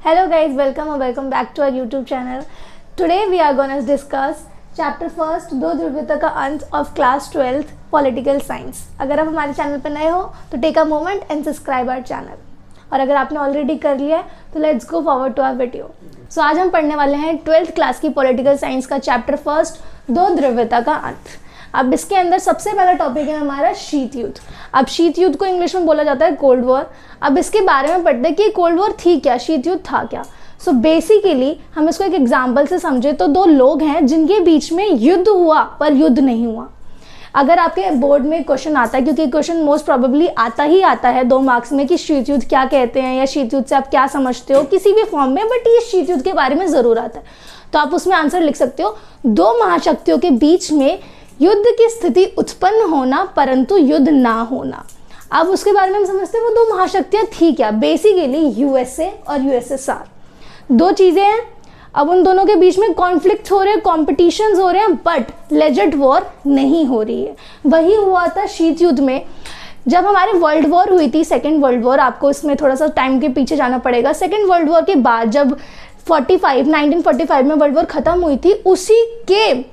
Hello guys, welcome back to our YouTube channel. Today we are going to discuss chapter first दो ध्रुवीयता का अंत of class 12th political science. अगर आप हमारे चैनल पर नए हो तो take a moment and subscribe our channel, और अगर आपने ऑलरेडी कर लिया है तो let's go forward to our video. So आज हम पढ़ने वाले हैं 12th क्लास की पॉलिटिकल साइंस का चैप्टर फर्स्ट दो ध्रुवीयता का अंत। अब इसके अंदर सबसे पहला टॉपिक है हमारा शीत युद्ध। अब शीत युद्ध को इंग्लिश में बोला जाता है कोल्ड वॉर। अब इसके बारे में पढ़ते हैं कि कोल्ड वॉर थी क्या, शीत युद्ध था क्या। सो बेसिकली हम इसको एक एग्जाम्पल से समझे तो दो लोग हैं जिनके बीच में युद्ध हुआ पर युद्ध नहीं हुआ। अगर आपके बोर्ड में क्वेश्चन आता है, क्योंकि क्वेश्चन मोस्ट प्रोबेबली आता ही आता है 2 मार्क्स में कि शीत युद्ध क्या कहते हैं या शीत युद्ध से आप क्या समझते हो किसी भी फॉर्म में, बट ये शीत युद्ध के बारे में ज़रूर आता है, तो आप उसमें आंसर लिख सकते हो 2 महाशक्तियों के बीच में युद्ध की स्थिति उत्पन्न होना परंतु युद्ध ना होना। अब उसके बारे में हम समझते हैं वो 2 महाशक्तियाँ थी क्या। बेसिकली यूएसए और यूएसएसआर 2 चीज़ें हैं। अब उन दोनों के बीच में कॉन्फ्लिक्ट हो रहे हैं, कॉम्पिटिशन्स हो रहे हैं, बट लेजेंड वॉर नहीं हो रही है। वही हुआ था शीत युद्ध में जब हमारे वर्ल्ड वॉर हुई थी, सेकेंड वर्ल्ड वॉर। आपको इसमें थोड़ा सा टाइम के पीछे जाना पड़ेगा। सेकेंड वर्ल्ड वॉर के बाद जब 1945 में वर्ल्ड वॉर ख़त्म हुई थी, उसी के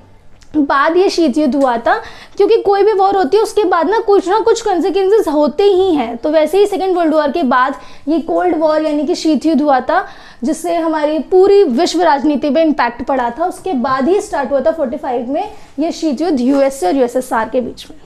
बाद ये शीत युद्ध हुआ था। क्योंकि कोई भी वॉर होती है उसके बाद ना कुछ कॉन्सिक्वेंसेस होते ही हैं, तो वैसे ही सेकेंड वर्ल्ड वॉर के बाद ये कोल्ड वॉर यानी कि शीत युद्ध हुआ था, जिससे हमारी पूरी विश्व राजनीति पे इम्पैक्ट पड़ा था। उसके बाद ही स्टार्ट हुआ था 45 में ये शीत युद्ध यूएसए और यूएसएसआर के बीच में।